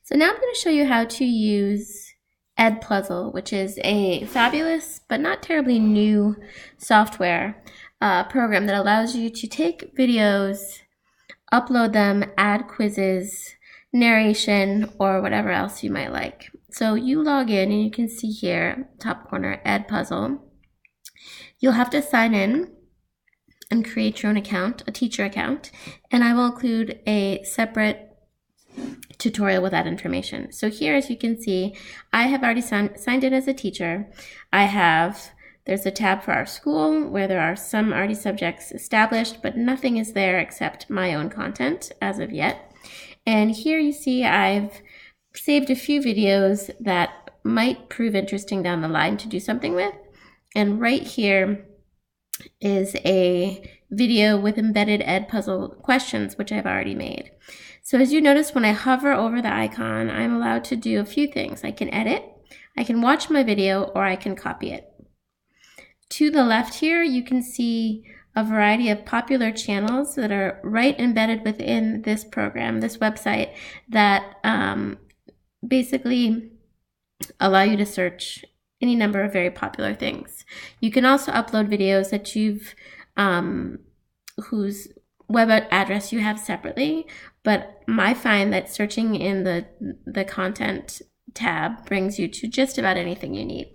So now I'm going to show you how to use Edpuzzle, which is a fabulous but not terribly new software program that allows you to take videos, upload them, add quizzes, narration, or whatever else you might like. So you log in and you can see here, top corner, Edpuzzle. You'll have to sign in and create your own account, a teacher account, and I will include a separate tutorial with that information. So here, as you can see, I have already signed in as a teacher. There's a tab for our school where there are some already subjects established, but nothing is there except my own content as of yet. And here you see I've saved a few videos that might prove interesting down the line to do something with. And right here is a video with embedded Edpuzzle questions, which I've already made. So as you notice, when I hover over the icon, I'm allowed to do a few things. I can edit, I can watch my video, or I can copy it. To the left here, you can see a variety of popular channels that are right embedded within this program, this website, that basically allow you to search any number of very popular things. You can also upload videos that whose web address you have separately, but I find that searching in the content tab brings you to just about anything you need.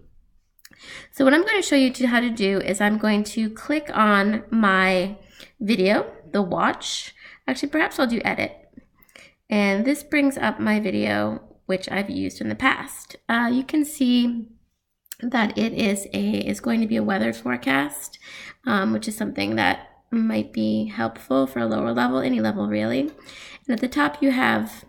So what I'm going to show you how to do is I'm going to click on my video, the watch. Actually, perhaps I'll do edit. And this brings up my video, which I've used in the past. You can see that it is going to be a weather forecast, which is something that might be helpful for a lower level, any level really. And at the top you have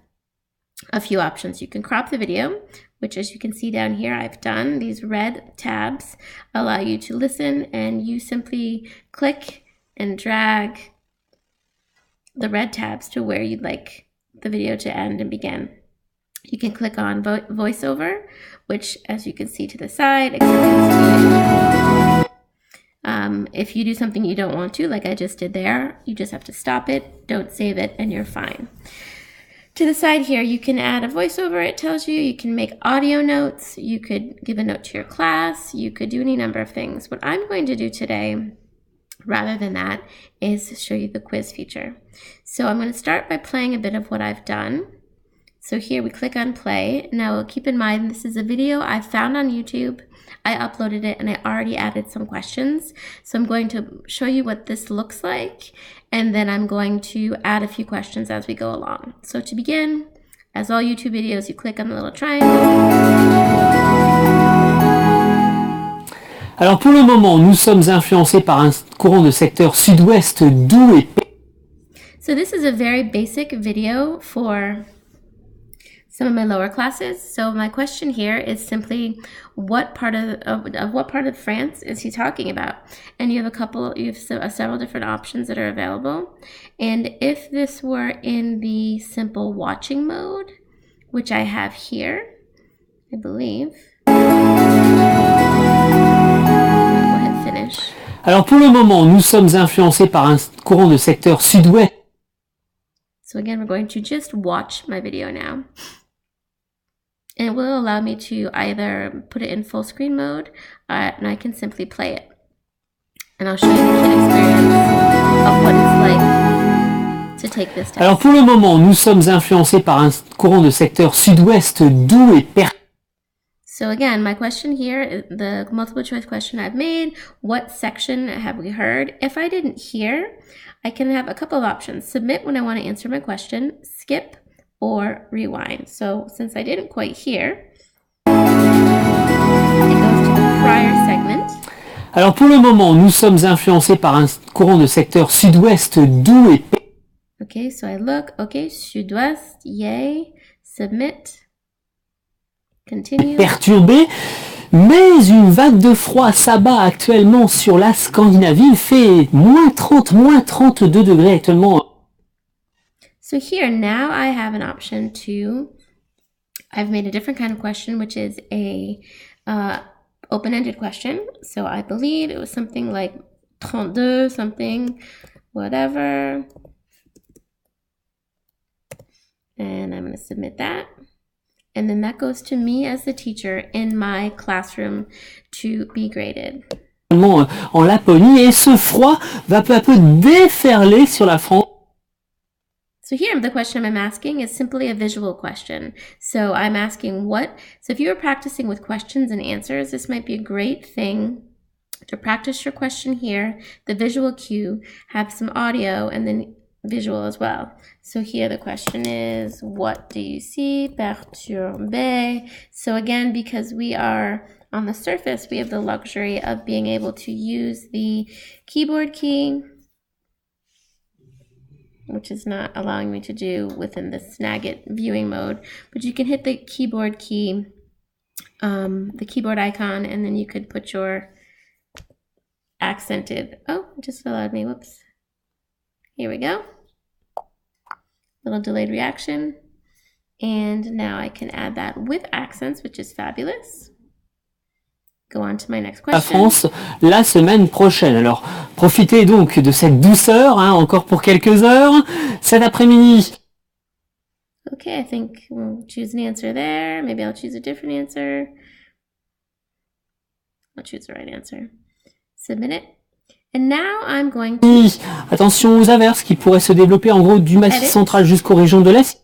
a few options. You can crop the video, which as you can see down here I've done. These red tabs allow you to listen, and you simply click and drag the red tabs to where you'd like the video to end and begin. You can click on voiceover, which as you can see to the side, if you do something you don't want to, like I just did there, you just have to stop it, don't save it, and you're fine. To the side here, you can add a voiceover, it tells you. You can make audio notes, you could give a note to your class, you could do any number of things. What I'm going to do today, rather than that, is show you the quiz feature. So I'm going to start by playing a bit of what I've done. So here we click on play. Now keep in mind, this is a video I found on YouTube. I uploaded it and I already added some questions. So I'm going to show you what this looks like, and then I'm going to add a few questions as we go along. So to begin, as all YouTube videos, you click on the little triangle. Alors pour le moment, nous sommes influencés par un courant de secteur sud-ouest doux et... So this is a very basic video for some of my lower classes. So my question here is simply, what part of France is he talking about? And you have several different options that are available. And if this were in the simple watching mode, which I have here, I believe. Go ahead and finish. Alors pour le moment, nous sommes influencés par un courant de secteur sud-ouest. So again, we're going to just watch my video now. And it will allow me to either put it in full screen mode, and I can simply play it. And I'll show you the kid experience of what it's like to take this test. Alors pour le moment, nous sommes influencés par un courant de secteur sud-ouest doux et So again, my question here, the multiple choice question I've made, what section have we heard? If I didn't hear, I can have a couple of options. Submit when I want to answer my question, skip, or rewind. So since I didn't quite hear, it goes to the prior segment. Alors pour le moment, nous sommes influencés par un courant de secteur sud-ouest doux et... Okay, so I look, okay, sud-ouest, yay, submit, continue. Perturbé, mais une vague de froid s'abat actuellement sur la Scandinavie. Il fait moins 32 degrés actuellement. So here now I have an option I've made a different kind of question, which is a open-ended question. So I believe it was something like 32, something, whatever. And I'm going to submit that. and then that goes to me as the teacher in my classroom to be graded. En Laponie, et ce froid va peu à peu déferler sur la France. So here, the question I'm asking is simply a visual question. So I'm asking what? So if you were practicing with questions and answers, this might be a great thing to practice your question here, the visual cue, have some audio, and then visual as well. So here the question is, what do you see? Perturbé. So again, because we are on the surface, we have the luxury of being able to use the keyboard key, which is not allowing me to do within the Snagit viewing mode, but you can hit the keyboard key, the keyboard icon, and then you could put your accented, oh, it just allowed me, whoops. Here we go. Little delayed reaction. And now I can add that with accents, which is fabulous. Go on to my next question. La France la semaine prochaine. Alors, profitez donc de cette douceur, encore pour quelques heures. Cet après-midi. Okay, I think we'll choose an answer there. Maybe I'll choose a different answer. I'll choose the right answer. Submit it. And now I'm going to... Attention aux averses qui pourraient se développer en gros du Massif central jusqu'aux régions de l'Est.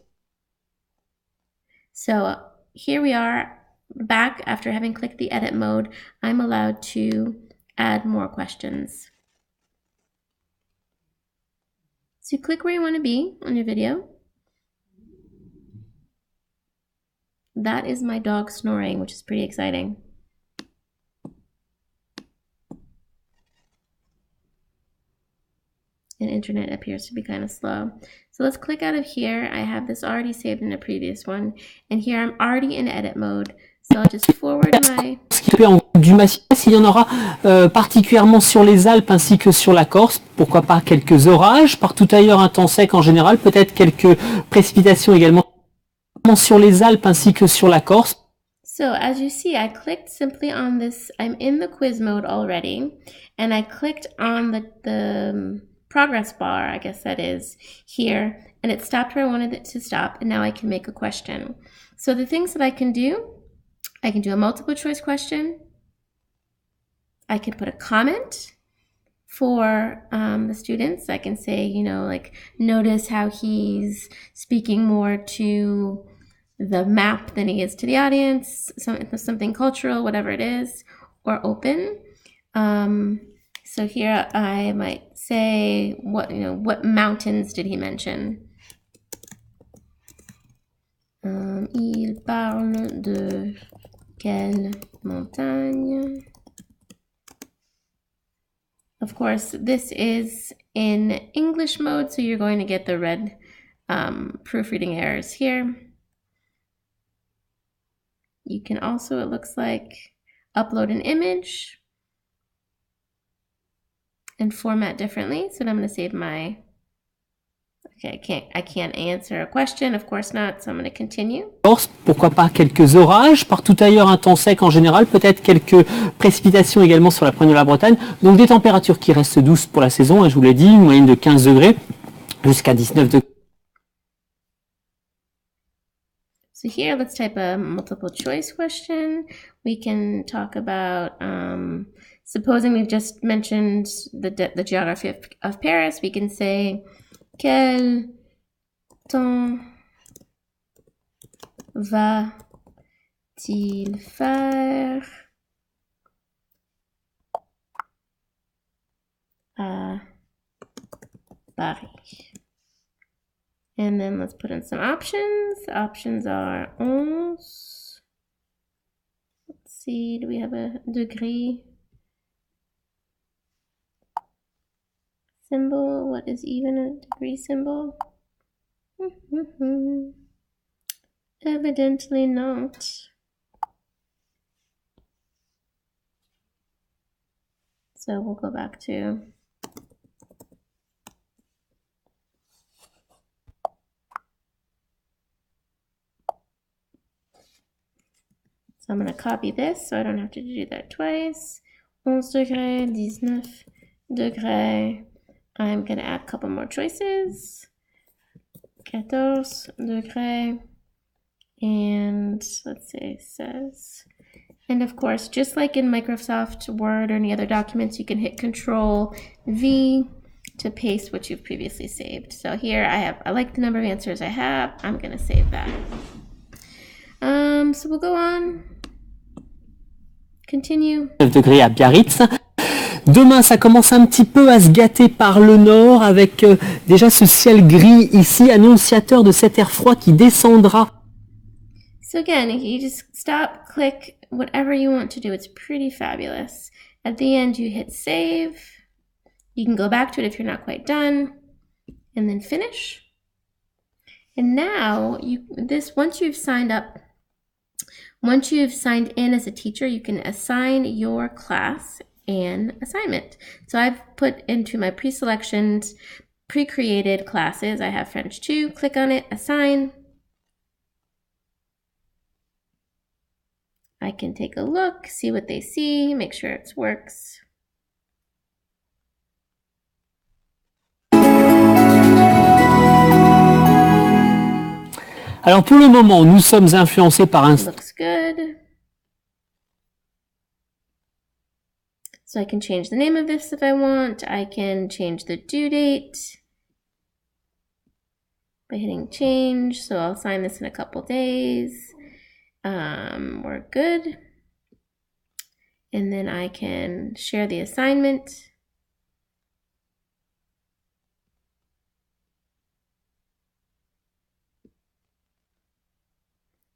So here we are back after having clicked the edit mode. I'm allowed to add more questions. So you click where you want to be on your video. That is my dog snoring, which is pretty exciting. And internet appears to be kind of slow. So let's click out of here. I have this already saved in a previous one. And here I'm already in edit mode. So I'll just forward my... Du Massif, il y en aura particulièrement sur les Alpes ainsi que sur la Corse. Pourquoi pas quelques orages. Partout ailleurs, un temps sec en général. Peut-être quelques précipitations également sur les Alpes ainsi que sur la Corse. So as you see, I clicked simply on this. I'm in the quiz mode already. And I clicked on the progress bar, I guess that is, here, and it stopped where I wanted it to stop, and now I can make a question. So the things that I can do a multiple choice question. I can put a comment for the students. I can say, like, notice how he's speaking more to the map than he is to the audience, something cultural, whatever it is, or open. So here I might say, what mountains did he mention? Il parle de quelle montagne? Of course, this is in English mode, so you're going to get the red proofreading errors here. You can also, it looks like, upload an image and format differently. So I'm going to save my, okay, I can't answer a question, of course not, so I'm going to continue. Pourquoi pas quelques orages, partout ailleurs un temps sec en général, peut-être quelques précipitations également sur la pointe de la Bretagne. Donc des températures qui restent douces pour la saison, je vous l'ai dit, une moyenne de 15 degrés jusqu'à 19 degrés. So here, let's type a multiple choice question. We can talk about, supposing we've just mentioned the geography of Paris, we can say, quel temps va-t-il faire à Paris? And then let's put in some options. Options are 11. Let's see, do we have a degree symbol? What is even a degree symbol? Evidently not. So we'll go back to so I'm going to copy this so I don't have to do that twice. 11 degrés, 19 degrés. I'm going to add a couple more choices. 14 degrés. And let's say it says, and of course, just like in Microsoft Word or any other documents, you can hit Control V to paste what you've previously saved. So here I like the number of answers I have. I'm going to save that. So we'll go on. Continue. 9 degrés à Biarritz. Demain, ça commence un petit peu à se gâter par le nord avec déjà ce ciel gris ici, annonciateur de cet air froid qui descendra. So again, you just stop, click, whatever you want to do. It's pretty fabulous. At the end, you hit save. You can go back to it if you're not quite done, and then finish. And now, once you've signed in as a teacher, you can assign your class an assignment. So I've put into my pre-selectioned, pre-created classes, I have French 2, click on it, assign. I can take a look, see what they see, make sure it works. Alors pour le moment, nous sommes influencés par un... Looks good. So I can change the name of this if I want. I can change the due date by hitting change. So I'll sign this in a couple days. We're good. And then I can share the assignment.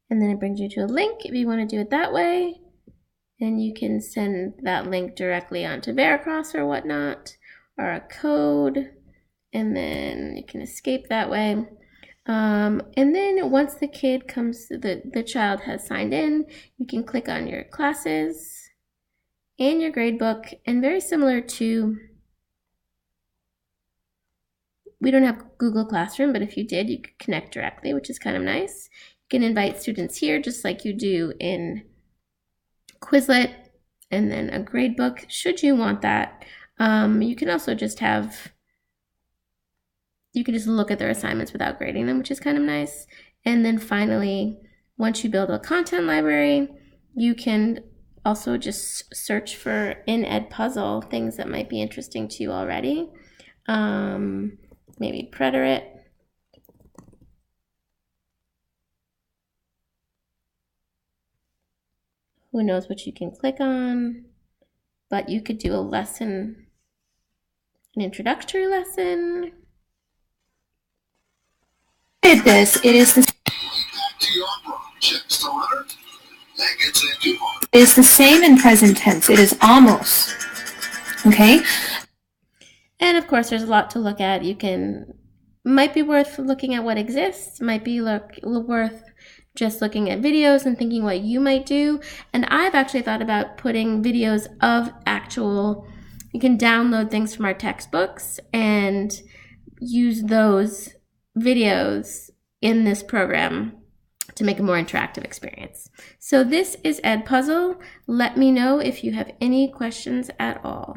And then it brings you to a link if you want to do it that way. And you can send that link directly onto Veracross or whatnot, or a code, and then you can escape that way. And then once the kid the child has signed in, you can click on your classes and your gradebook, and very similar to, we don't have Google Classroom, but if you did, you could connect directly, which is kind of nice. You can invite students here just like you do in Quizlet, and then a gradebook should you want that. You can also just you can just look at their assignments without grading them, which is kind of nice. And then finally, once you build a content library, you can also just search for in Edpuzzle things that might be interesting to you already. Maybe preterite. Who knows what you can click on, but you could do a lesson, an introductory lesson. It is the same in present tense. It is almost. Okay? And of course, there's a lot to look at. Might be worth looking at what exists, might be worth just looking at videos and thinking what you might do. And I've actually thought about putting videos of you can download things from our textbooks and use those videos in this program to make a more interactive experience. So this is Edpuzzle. Let me know if you have any questions at all.